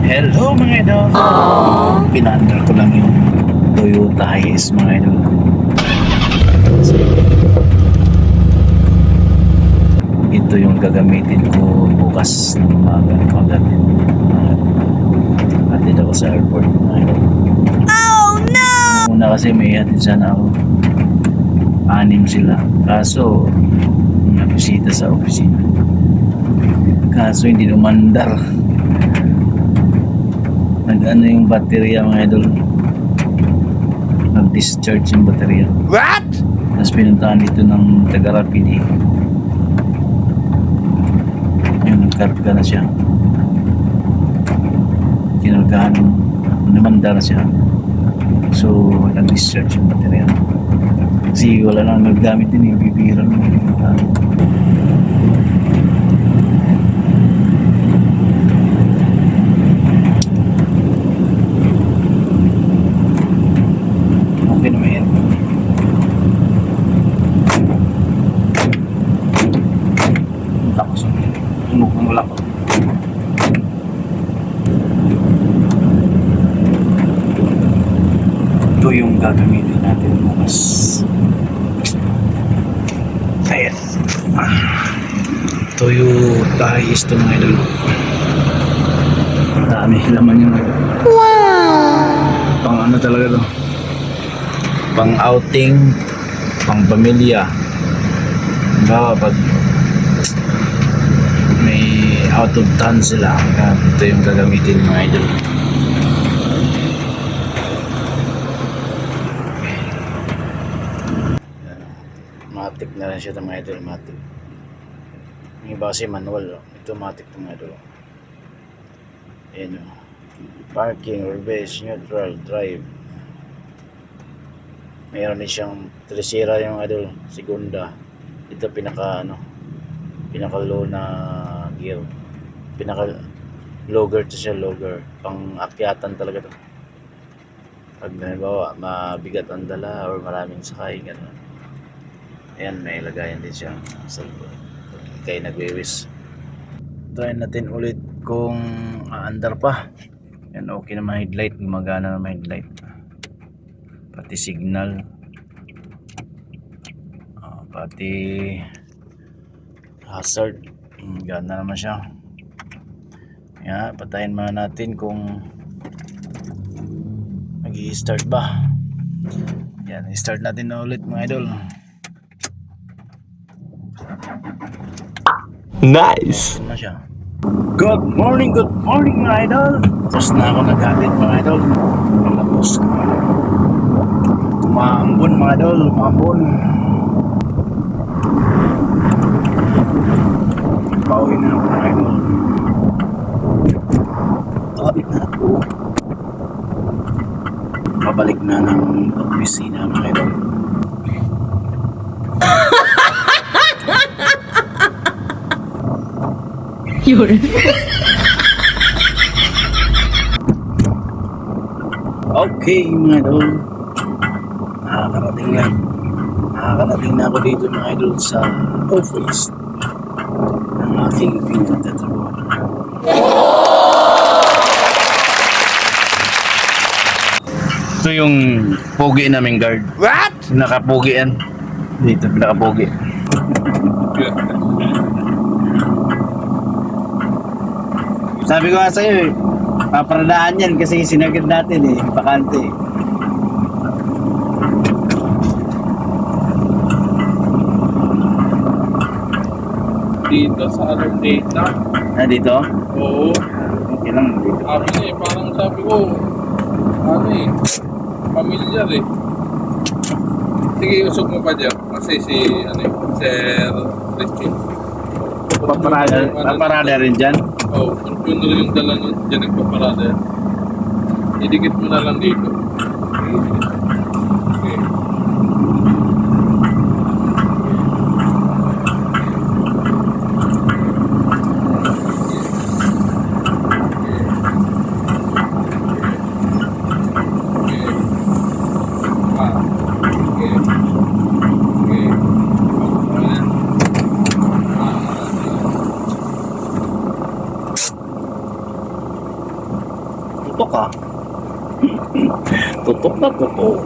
Hello mga idol. Pinaandar ko lang yung Toyota Hiace mga idol. Ito yung gagamitin ko bukas ng umaga. Pagdating atid ako sa airport mga idol. Oh no! Una kasi may hatid sana ako. 6 sila. Kaso nabisita sa opisina. Kaso hindi umandar. Nag-ano yung baterya mga idol. Nag-discharge yung baterya. What? Tapos pinuntahan dito ng taga-Rapid. Yung nagkarga na siya. Kinargahan. Namanda na siya. So nag-discharge yung baterya. Kasi wala nang naggamit din yung bibira ng okay naman yan. Lakas ang tunog ng lakot. Ito yung gagamitin natin bukas. Ayan. Toyota Hiace ito mga idol. Dami laman yung pang ano talaga to, pang outing, pang pamilya. Bawa pag may out of town sila, ito yung gagamitin mga idol. Matic na rin siya mga idol, matic. Yung iba kasi manual, ito matic mga idol. Ayan o. Parking, reverse, neutral, drive. Mayroon din siyang tercera yung idol, segunda. Ito pinaka low na gear. Pinaka logger to siya, logger. Pang akyatan talaga to. Pag halimbawa mabigat ang dala or maraming sakay, gano'n. Ayan, may lagayan din siya sa kay nagwiwis. Try natin ulit kung aandar pa. Yan, okay naman headlight, gumagana naman headlight. Pati signal. Pati hazard. Gana naman siya. Yan, patayin muna natin kung nag-i-start ba. Yan, i-start natin na ulit mga idol. Nice. Na siya. Good morning mga idol. Tapos na ako nag-habit mga idol. Tapos umaambon mga idol, umaambon. Pauwi na ako mga idol. Habit na ako. Pabalik na ng opisina mga idol. Yun. Okay mga idol, nakakarating na ako dito mga idol sa office ng aking pinagtatrabaho. Ito yung pogi naming guard. What? Pinaka-pogi yan. Dito pinaka-pogi. Sabi ko nga sa'yo paparadaan yan kasi sinagad natin bakante. Dito sa alarm data. Dito? Oo. Okay lang dito. Parang sabi ko, familiar eh. Sige, usog mo pa dyan. Kasi Sir Richie. Paparada rin dyan? Oo, yun na rin yung dala nun. Dyan nagpaparada yan. Idikit mo na lang dito. Okay. tutok ah. Tutok na tutok.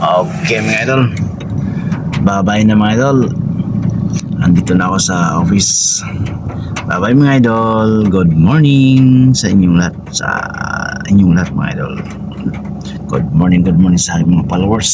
Okay mga idol. Bye-bye na mga idol. Andito na ako sa office. Bye-bye mga idol. Good morning sa inyong lahat. Sa inyong lahat mga idol. Good morning sa aking mga followers.